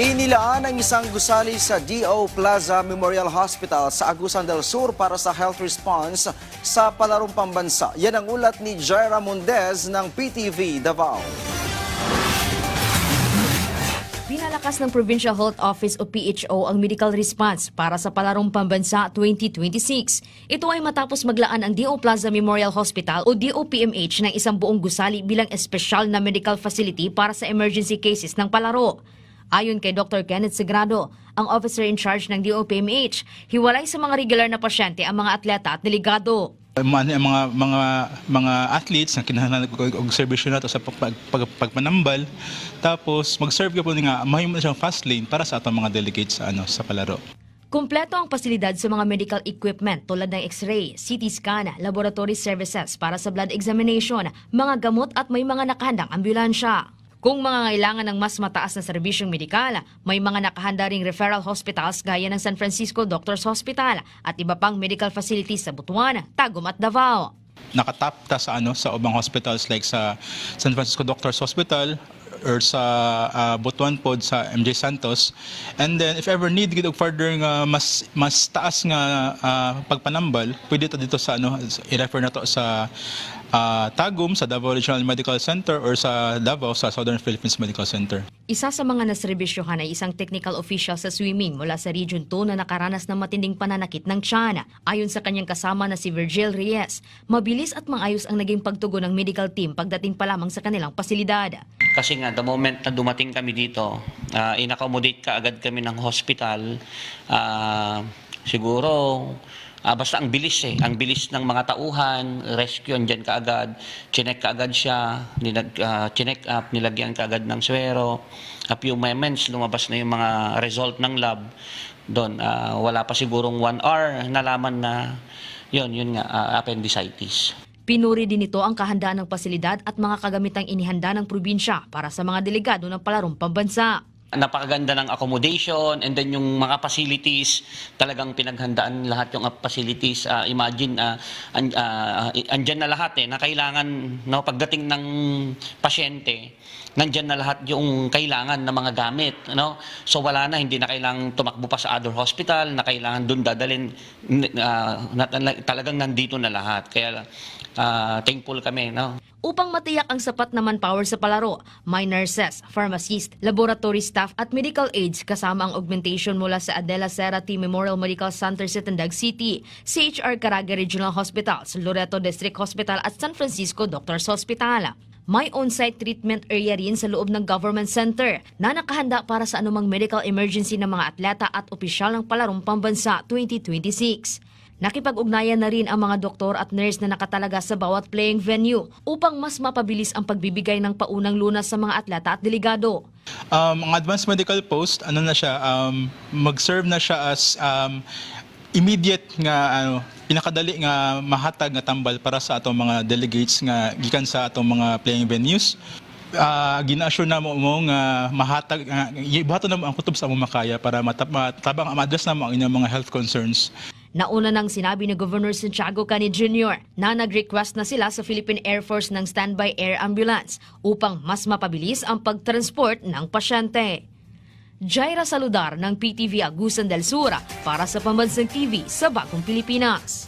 Inilaan ang isang gusali sa D.O. Plaza Memorial Hospital sa Agusan del Sur para sa health response sa palarong pambansa. Yan ang ulat ni Jaira Mundez ng PTV Davao. Pinalakas ng Provincial Health Office o PHO ang medical response para sa palarong pambansa 2026. Ito ay matapos maglaan ang D.O. Plaza Memorial Hospital o DOPMH ng isang buong gusali bilang espesyal na medical facility para sa emergency cases ng palaro. Ayon kay Dr. Kenneth Sagrado, ang officer in charge ng DOPMH, hiwalay sa mga regular na pasyente ang mga atleta at delegado. Mga athletes na kinahanglan og serbisyo nato sa pagpanambal, tapos mag-serve ka po nga mahimo na siyang fast lane para sa atong mga delegates sa palaro. Kumpleto ang pasilidad sa mga medical equipment tulad ng X-ray, CT scan, laboratory services para sa blood examination, mga gamot at may mga nakahandang ambulansya. Kung mga ngailangan ng mas mataas na serbisyong medikal, may mga nakahanda ring referral hospitals gaya ng San Francisco Doctors Hospital at iba pang medical facilities sa Butuan, Tagum at Davao. Nakatap ta sa ubang hospitals like sa San Francisco Doctors Hospital or sa Butuan pod sa MJ Santos. And then if ever need gid og further nga mas taas nga pagpanambal, pwede to dito sa i-refer na to sa Tagum sa Davao Regional Medical Center or sa Davao sa Southern Philippines Medical Center. Isa sa mga naserbisyohan ay isang technical official sa swimming mula sa Region 2 na nakaranas ng matinding pananakit ng tiyan. Ayon sa kanyang kasama na si Virgil Reyes, mabilis at maayos ang naging pagtugon ng medical team pagdating pa lamang sa kanilang pasilidad. Kasi nga, the moment na dumating kami dito, in-accommodate ka agad kami ng hospital. Siguro, basta ang bilis ang bilis ng mga tauhan, rescue, andyan ka agad, chinek ka agad siya, chinek up, nilagyan ka agad ng swero. A few moments, lumabas na yung mga result ng lab. Doon, wala pa sigurong 1 hour, nalaman na yun nga, appendicitis. Pinuri din ito ang kahandaan ng pasilidad at mga kagamitang inihanda ng probinsya para sa mga delegado ng palarong pambansa. Napakaganda ng accommodation and then yung mga facilities, talagang pinaghandaan lahat yung facilities. Imagine, andyan na lahat na kailangan, pagdating ng pasyente, nandyan na lahat yung kailangan ng mga gamit. So wala na, hindi na kailangan tumakbo pa sa other hospital, na kailangan dun dadalhin, talagang nandito na lahat. Kaya thankful kami. Upang matiyak ang sapat na manpower sa palaro, may nurses, pharmacist, laboratory staff at medical aides kasama ang augmentation mula sa Adela Cerati Memorial Medical Center sa Tandag City, CHR Caraga Regional Hospital, Loreto District Hospital at San Francisco Doctors Hospital. May on-site treatment area rin sa loob ng government center na nakahanda para sa anumang medical emergency ng mga atleta at opisyal ng palarong pambansa 2026. Nakipag-ugnayan na rin ang mga doktor at nurse na nakatalaga sa bawat playing venue upang mas mapabilis ang pagbibigay ng paunang lunas sa mga atleta at delegado. Ang advanced medical post, mag-serve na siya as immediate nga pinakadali nga mahatag nga tambal para sa atong mga delegates nga gikan sa atong mga playing venues. Gina-assure na mo nga mahatag ibato na mo ang kutob sa among makaya para matabang ma-address na mo ang inyong mga health concerns. Nauna nang sinabi ni Governor Santiago Cani Jr. na nag-request na sila sa Philippine Air Force ng standby air ambulance upang mas mapabilis ang pagtransport ng pasyente. Jaira Saludar ng PTV Agusan del Sur para sa Pambansang TV sa Bagong Pilipinas.